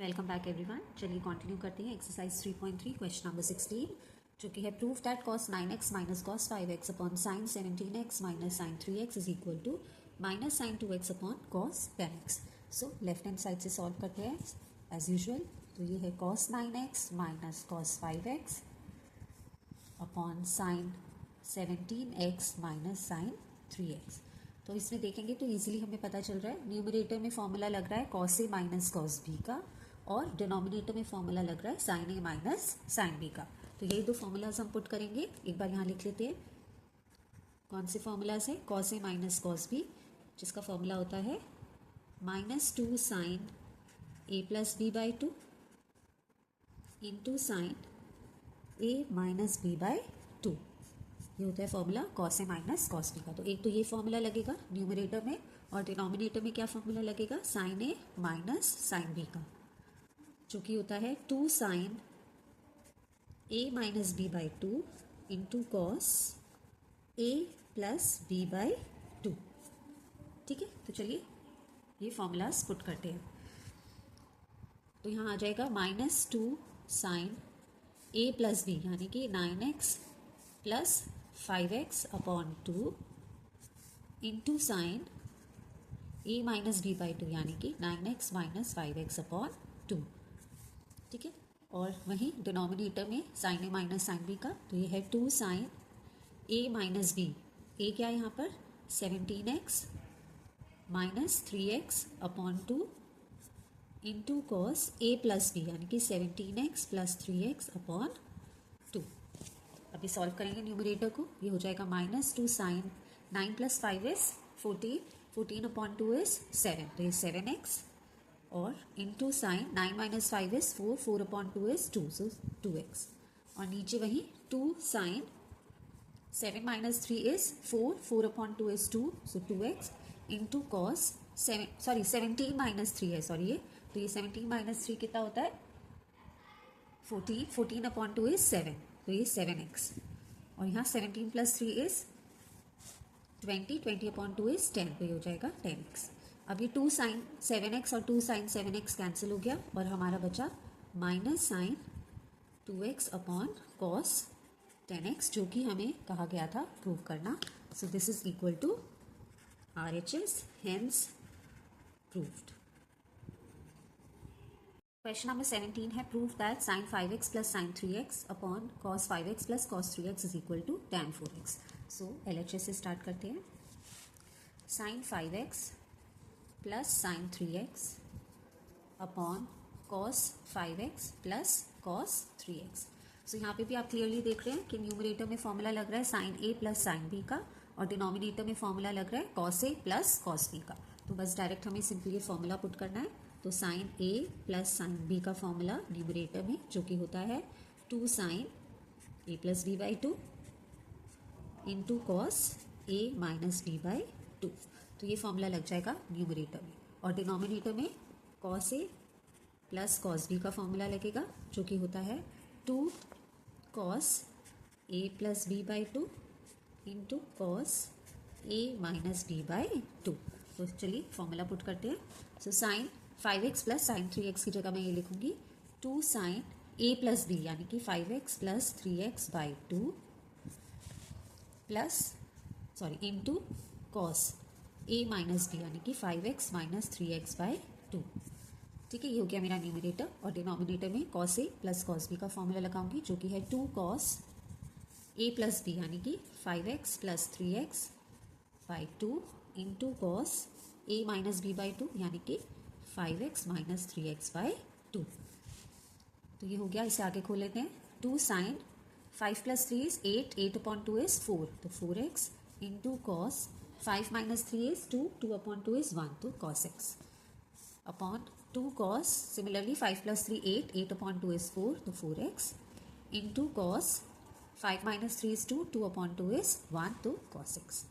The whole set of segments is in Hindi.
Welcome back everyone. चलिए कंटिन्यू करते हैं एक्सरसाइज 3.3 क्वेश्चन नंबर 16 जो कि है prove that cos 9x minus cos 5x upon sin 17x minus sin 3x is equal to minus sin 2x upon cos 10x। So left hand side से सॉल्व करते हैं एज यूजुअल। तो ये है cos 9x minus cos 5x upon sin 17x minus sin 3x। तो इसमें देखेंगे तो इजीली हमें पता चल रहा है न्यूमरेटर में फॉर्मूला लग रहा है cos a minus cos b का और डिनोमिनेटर में फॉर्मूला लग रहा है sin a minus sin b का। तो यही दो फॉर्मूलाज हम पुट करेंगे। एक बार यहाँ लिख लेते हैं कौन से फॉर्मूलाज है। cos a minus cos b जिसका फॉर्मूला होता है -2 sin a plus b by 2 into sine a minus b by 2। ये होता है formula cos a minus cos b का। तो एक तो ये फॉर्मूला लगेगा न्यूमरेटर में और डिनोमिनेटर में क्या फॉर्मूला लगेगा sin a minus sin b का, जो कि होता है 2 sin a minus b by 2 into cos a plus b by 2। ठीक है, तो चलिए ये फॉर्मूलाज पुट करते हैं। तो यहाँ आ जाएगा -2 sin a प्लस b यानी कि 9x plus 5x upon 2 into sine a minus b by 2 यानी कि 9x माइनस 5x अपॉन 2। ठीक है, और वहीं डिनोमिनेटर में sine a minus sine b का, तो ये है 2 sine a minus b। a क्या है यहाँ पर 17x minus 3x upon 2 into cos a plus b यानी कि 17x प्लस 3x अपॉन 2। अभी सॉल्व करेंगे न्यूमरेटर को। ये हो जाएगा -2 sine 9 plus 5 is 14, 14 upon 2 is 7, तो ये 7x और into sine 9 minus 5 is 4, 4 upon 2 is 2, so 2x। और नीचे वही 2 sine 7 minus 3 is 4, 4 upon 2 is 2, so 2x into cos 17 minus 3 है, सॉरी ये, तो ये 17 माइनस 3 कितना होता है 14, 14 अपॉन 2 इज 7, तो ये 7x। और यहाँ 17 प्लस 3 इज 20, 20 अपॉन 2 इज 10, तो ये हो जाएगा 10x। अब ये 2 साइन 7x और 2 साइन 7x कैंसिल हो गया और हमारा बचा minus sign 2x upon cos 10x, जो कि हमें कहा गया था प्रूव करना। So this is equal to RHS, hence proved. Question number 17 है prove that sine 5x plus sine 3x upon cos 5x plus cos 3x is equal to tan 4x। So LHS से स्टार्ट करते हैं। Sine 5x plus sine 3x upon cos 5x plus cos 3x। So यहाँ पे भी आप क्लियरली देख रहे हैं कि न्यूमरेटर में फॉर्मूला लग रहा है sine a plus sine b का और डिनोमिनेटर में फॉर्मूला लग रहा है cos a plus cos b का। तो बस डायरेक्ट हमें सिंपली फॉर्मूला पुट करना है। तो sine a plus sine b का फॉर्मूला न्यूमरेटर में जो कि होता है 2 sine a plus b by 2 into cos a minus b by 2। तो ये फॉर्मूला लग जाएगा न्यूमरेटर में और डिनोमिनेटर में cos a plus cos b का फॉर्मूला लगेगा जो कि होता है 2 cos a plus b by 2 into cos a minus b by 2। तो चलिए फॉर्मूला पुट करते हैं। So sine 5x plus sine 3x की जगह मैं ये लिखूंगी 2 साइन a प्लस b यानी कि 5x plus 3x by 2 plus into cos a minus b यानी कि 5x माइनस 3x बाई 2। ठीक है, ये हो गया मेरा न्यूमरेटर और डिनोमिनेटर में cos a plus cos b का फॉर्मूला लगाऊंगी जो कि है 2 कॉस a प्लस b यानी कि 5x plus 3x by 2 into cos a minus b by 2 यानी कि 5x माइनस 3x बाई 2। तो ये हो गया, इसे आगे खोल लेते हैं। 2 sine 5 plus 3 is 8, 8 upon 2 is 4, तो 4x into cos 5 minus 3 is 2, 2 upon 2 is 1, तो cos x upon 2 cos similarly 5 plus 3 8, 8 upon 2 is 4, तो 4x into cos 5 minus 3 is 2, 2 upon 2 is 1, तो कॉस x।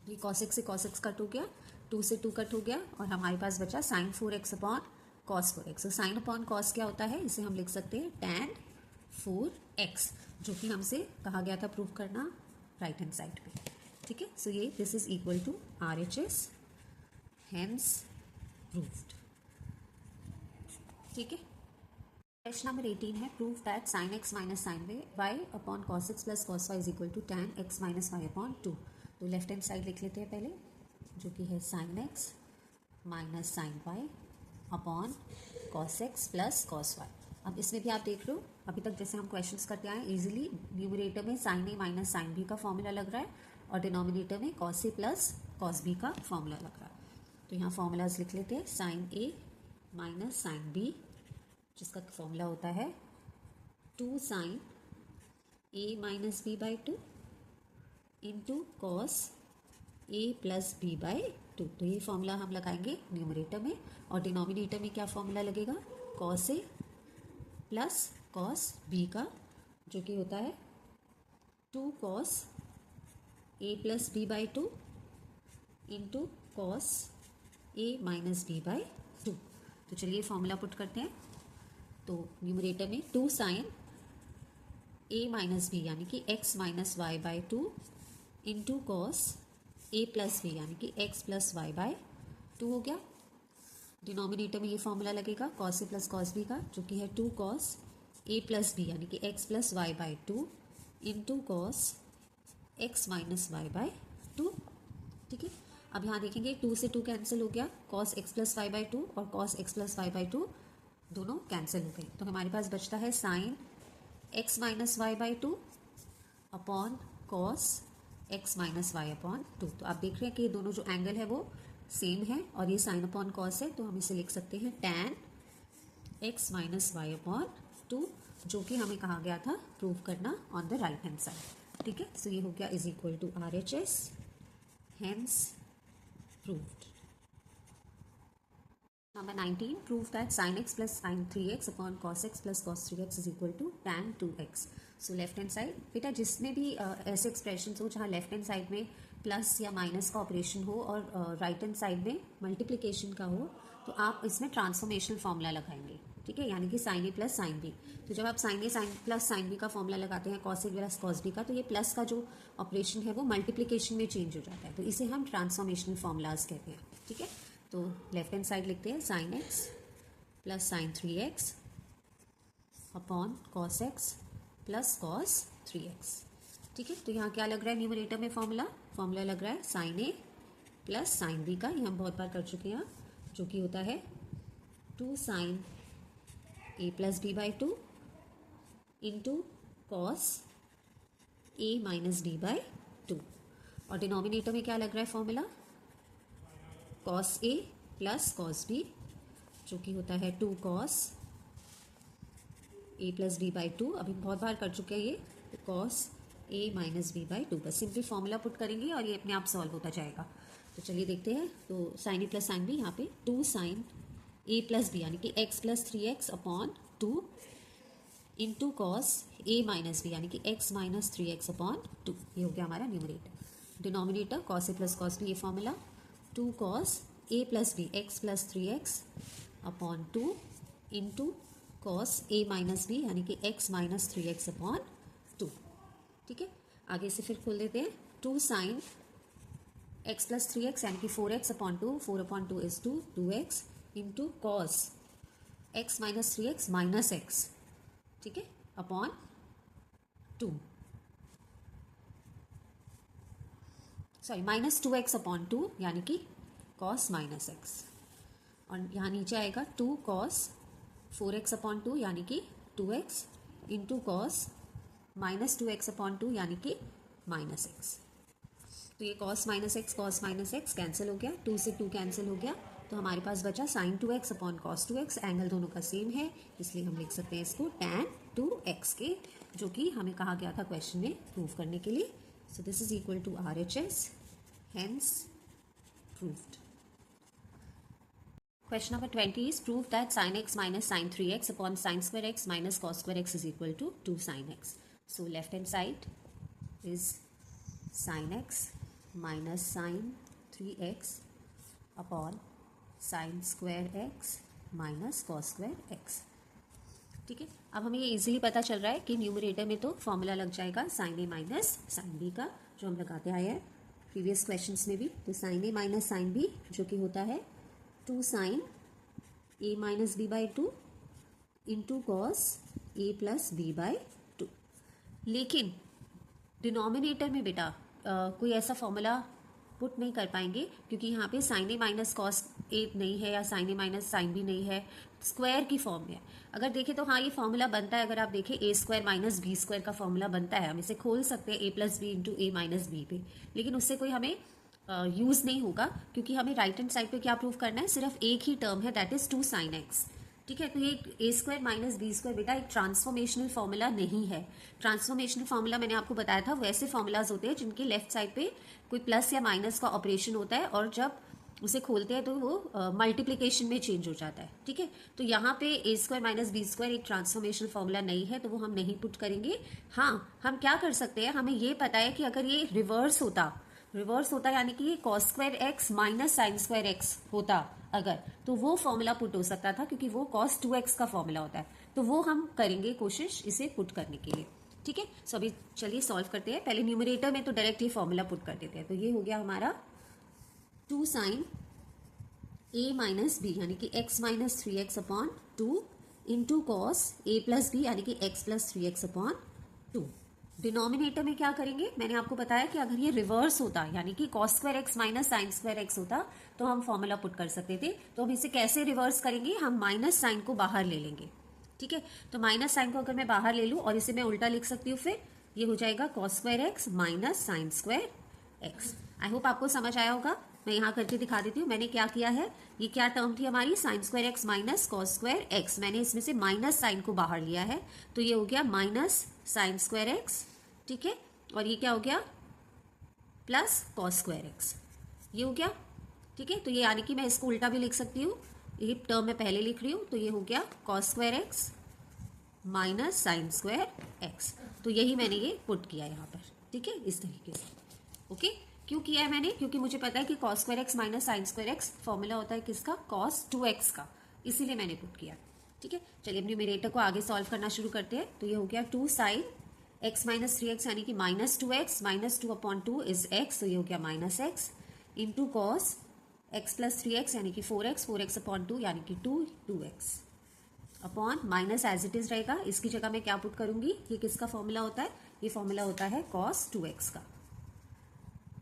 ये कॉस x से कॉस x कट हो गया, 2 से 2 कट हो गया और हमारे पास बचा sign 4x upon cos 4x। तो साइन अपॉन कॉस क्या होता है, इसे हम लिख सकते हैं tan 4x, जो कि हमसे कहा गया था प्रूव करना राइट हैंड साइड पे। ठीक है, सो ये this is equal to RHS, hence proved. ठीक है। क्वेश्चन नंबर 18 है prove that sine X minus sine Y upon cos X plus cos Y is equal to tan X minus Y upon 2। तो लेफ्ट हैंड साइड लिख लेते हैं पहले, जो कि है sine X minus sine Y upon cos X plus cos Y. अब इसमें भी आप देख लो, अभी तक जैसे हम क्वेश्चंस करते आए इजीली, न्यूमरेटर में sine A minus sine B का फॉर्मूला लग रहा है और डिनोमिनेटर में cos A plus cos B का फॉर्मूला लग रहा है। तो यहाँ फॉर्मूलाज लिख लेते हैं, sine A minus sine B जिसका फॉर्मूला होता है 2 sine A minus B by 2 into cos A plus B by 2। तो ये फॉर्मूला हम लगाएंगे न्यूमरेटर में और डिनोमिनेटर में क्या फॉर्मूला लगेगा, cos A plus cos B का, जो कि होता है 2 cos A plus B by 2 into cos A minus B by 2। तो चलिए फॉर्मूला पुट करते हैं। तो न्यूमरेटर में 2 साइन ए माइनस बी यानी कि X minus Y by 2 into cos A plus B यानी कि एक्स प्लस वाई बाई 2 हो गया। डिनोमिनेटर में ये फॉर्मूला लगेगा cos A plus cos B का, जो कि है 2 कॉस ए प्लस बी यानी कि x plus Y by 2 into cos X minus Y by 2। ठीक है। अब यहाँ देखेंगे 2 से 2 कैंसिल हो गया, cos X plus Y by 2 और cos X plus Y by 2 दोनों कैंसिल हो गए। तो हमारे पास बचता है sine X minus Y by 2 upon cos X minus Y upon 2। तो आप देख रहे हैं कि ये दोनों जो एंगल है वो सेम है और ये साइन अपॉन कॉस है, तो हम इसे लिख सकते हैं tan X minus Y upon 2, जो कि हमें कहा गया था प्रूव करना on the right hand side. ठीक है। सो ये हो गया is equal to R H S, hence proved. Number 19, prove that sin x plus sin 3x upon cos x plus cos 3x is equal to tan 2x. So left hand side, बेटा जिसमें भी ऐसे एक्सप्रेशन हो जहाँ लेफ्ट हैंड साइड में प्लस या माइनस का ऑपरेशन हो और राइट हैंड साइड में मल्टीप्लिकेशन का हो, तो आप इसमें ट्रांसफॉर्मेशनल फॉर्मूला लगाएंगे। ठीक है, यानी कि sign A plus sine B. तो जब आप साइन ए साइन प्लस साइन बी का फॉर्मूला लगाते हैं cos A plus cos B का, तो ये प्लस का जो ऑपरेशन है वो मल्टीप्लिकेशन में चेंज हो जाता है, तो इसे हम ट्रांसफॉर्मेशनल फॉर्मूलाज कहते हैं। ठीक है। तो लेफ्ट हैंड साइड लिखते हैं sine x plus sine 3x upon cos X plus cos 3x। ठीक है। तो यहाँ क्या लग रहा है न्यूमरेटर में फॉर्मूला लग रहा है sign A plus sine B का, ये हम बहुत बार कर चुके हैं, जो कि होता है 2 sine A plus B by 2 into cos A minus B by 2। और डिनोमिनेटर में क्या लग रहा है formula, cos A plus cos B, जो कि होता है 2 cos A plus B by 2। अभी बहुत बार कर चुके हैं ये, तो cos A minus B by 2। बस सिंपली फॉर्मूला पुट करेंगे और ये अपने आप सॉल्व होता जाएगा। तो चलिए देखते हैं। तो sine A plus sine B, यहाँ पे 2 साइन ए प्लस बी यानी कि x plus 3x upon 2 into cos A minus B यानी कि एक्स माइनस 3x अपॉन 2। ये हो गया हमारा numerator. Denominator cos A plus cos B, ये formula 2 cos A plus B x plus 3x upon 2 into cos A minus B यानी कि एक्स माइनस 3x अपॉन 2। ठीक है। आगे से फिर खोल देते हैं, 2 साइन एक्स प्लस 3x यानी कि 4x upon 2, 4 upon 2 is 2, 2x into cos X minus 3x minus x, ठीक है, upon 2, sorry minus 2x upon 2 यानी कि कॉस माइनस एक्स। और यहाँ नीचे आएगा 2 कॉस 4x अपॉन 2 यानी कि 2x into cos minus 2x upon 2 यानी कि माइनस एक्स। तो ये कॉस माइनस एक्स कैंसिल हो गया, 2 से 2 कैंसिल हो गया, तो हमारे पास बचा sign 2x upon cos 2x। Angle दोनों का सेम है, इसलिए हम लिख सकते हैं इसको टैन 2x के, जो कि हमें कहा गया था क्वेश्चन में प्रूव करने के लिए। So this is equal to RHS, hence proved. Question number 20 is prove that sin x minus sin 3x upon sin square x minus cos square x is equal to 2 sin x. So left hand side is sin x minus sin 3x upon sin square x minus cos square x. ठीक है। अब हमें ये इजीली पता चल रहा है कि न्यूमरेटर में तो फॉर्मूला लग जाएगा sign A minus sine B का, जो हम लगाते आए हैं प्रीवियस क्वेश्चंस में भी। तो sine A minus sine B, जो कि होता है 2 sine A minus B by 2 into cos A plus B by 2। लेकिन डिनोमिनेटर में बेटा कोई ऐसा फॉर्मूला पुट नहीं कर पाएंगे, क्योंकि यहाँ पे sign A minus cos A नहीं है या sign A minus sine B नहीं है, स्क्वायर की फॉर्म में है। अगर देखें तो हाँ ये फॉर्मूला बनता है, अगर आप देखें ए स्क्वायर माइनस बी स्क्वायर का फॉर्मूला बनता है, हम इसे खोल सकते हैं ए प्लस बी इंटू ए माइनस बी पे, लेकिन उससे कोई हमें यूज़ नहीं होगा, क्योंकि हमें राइट हैंड साइड पे क्या प्रूव करना है, सिर्फ एक ही टर्म है, दैट इज 2 sin x। ठीक है, तो ये ए स्क्वायर माइनस बी स्क्वायर बेटा एक ट्रांसफॉर्मेशनल फॉर्मूला नहीं है। ट्रांसफॉर्मेशनल फॉर्मूला मैंने आपको बताया था वैसे फॉर्मूलाज होते हैं जिनके लेफ्ट साइड पे कोई प्लस या माइनस का ऑपरेशन होता है, और जब उसे खोलते हैं तो वो मल्टीप्लिकेशन में चेंज हो जाता है। ठीक है, तो यहाँ पे ए स्क्वायर माइनस बी स्क्वायर एक ट्रांसफॉर्मेशनल फॉर्मूला नहीं है, तो वो हम नहीं पुट करेंगे। हाँ, हम क्या कर सकते हैं, हमें ये पता है कि अगर ये रिवर्स होता यानी कि ये cos square x minus sine square x होता अगर, तो वो फॉर्मूला पुट हो सकता था, क्योंकि वो cos 2x का फॉर्मूला होता है, तो वो हम करेंगे कोशिश इसे पुट करने के लिए। ठीक है, सो अभी चलिए सॉल्व करते हैं। पहले न्यूमरेटर में तो डायरेक्टली फॉर्मूला पुट कर देते हैं, तो ये हो गया हमारा 2 sin a माइनस बी यानी कि x minus 3x upon 2 into cos a plus B यानी कि x plus 3x upon 2। Denominator में क्या करेंगे, मैंने आपको बताया कि अगर ये रिवर्स होता यानी कि cos square x minus sine square x होता तो हम फॉर्मूला पुट कर सकते थे। तो हम इसे कैसे रिवर्स करेंगे, हम माइनस साइन को बाहर ले लेंगे। ठीक है, तो माइनस साइन को अगर मैं बाहर ले लूँ और इसे मैं उल्टा लिख सकती हूँ, फिर ये हो जाएगा cos square x minus sine square x. I hope आपको समझ आया होगा। मैं यहाँ करके दिखा देती हूँ मैंने क्या किया है। ये क्या टर्म थी हमारी, sine square x minus cos square x, मैंने इसमें से माइनस साइन को बाहर लिया है, तो ये हो गया माइनस साइन स्क्वायर एक्स। ठीक है, और ये क्या हो गया, प्लस कॉस स्क्वायर एक्स, ये हो गया। ठीक है, तो ये यानी कि मैं इसको उल्टा भी लिख सकती हूँ, ये टर्म मैं पहले लिख रही हूँ, तो ये हो गया cos square x minus sine square x. तो यही मैंने ये पुट किया यहाँ पर। ठीक है, इस तरीके से। ओके, क्यों किया है मैंने, क्योंकि मुझे पता है कि cos square x minus sine square x formula होता है किसका, कॉस 2x का, इसीलिए मैंने पुट किया। ठीक है, चलिए अब न्यूमरेटर को आगे सॉल्व करना शुरू करते हैं। तो ये हो गया 2 sin x माइनस 3x यानी कि minus 2x minus 2 upon 2 is x, तो ये हो गया minus x into cos x plus 3x यानी कि 4x अपॉन 2 यानी कि 2x upon minus as it is रहेगा। इसकी जगह मैं क्या पुट करूंगी, ये किसका फॉर्मूला होता है, ये फॉर्मूला होता है cos 2x का।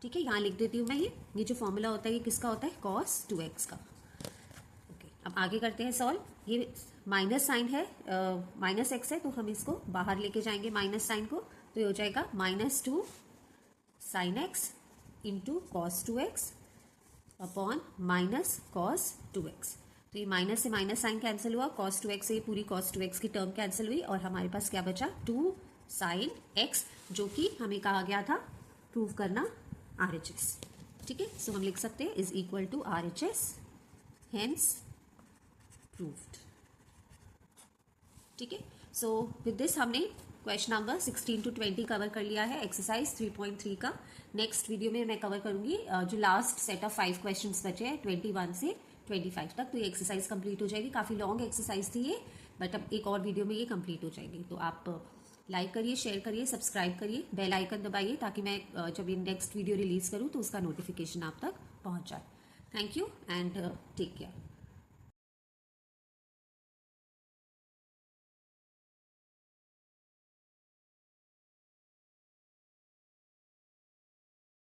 ठीक है, यहाँ लिख देती हूँ मैं, ये जो फॉर्मूला होता है ये किसका होता है, cos 2x का। ओके, अब आगे करते हैं सॉल्व। ये माइनस साइन है, माइनस एक्स है, तो हम इसको बाहर लेके जाएंगे माइनस साइन को, तो ये हो जाएगा minus 2 sin x into cos 2x upon minus cos 2x। तो ये माइनस से माइनस साइन कैंसिल हुआ, cos 2x से ये पूरी cos 2x की टर्म कैंसिल हुई, और हमारे पास क्या बचा, 2 sin x, जो कि हमें कहा गया था प्रूव करना RHS। ठीक है, सो हम लिख सकते हैं is equal to RHS, hence proved. ठीक है, सो विद दिस हमने क्वेश्चन नंबर 16 to 20 कवर कर लिया है एक्सरसाइज 3.3 का। नेक्स्ट वीडियो में मैं कवर करूंगी जो लास्ट सेट ऑफ 5 क्वेश्चंस बचे हैं 21 से 25 तक, तो ये एक्सरसाइज कंप्लीट हो जाएगी। काफ़ी लॉन्ग एक्सरसाइज थी ये, बट अब एक और वीडियो में ये कंप्लीट हो जाएगी। तो आप लाइक करिए, शेयर करिए, सब्सक्राइब करिए, बेल आइकन दबाइए, ताकि मैं जब ये नेक्स्ट वीडियो रिलीज करूँ तो उसका नोटिफिकेशन आप तक पहुँच जाए। Thank you and take care.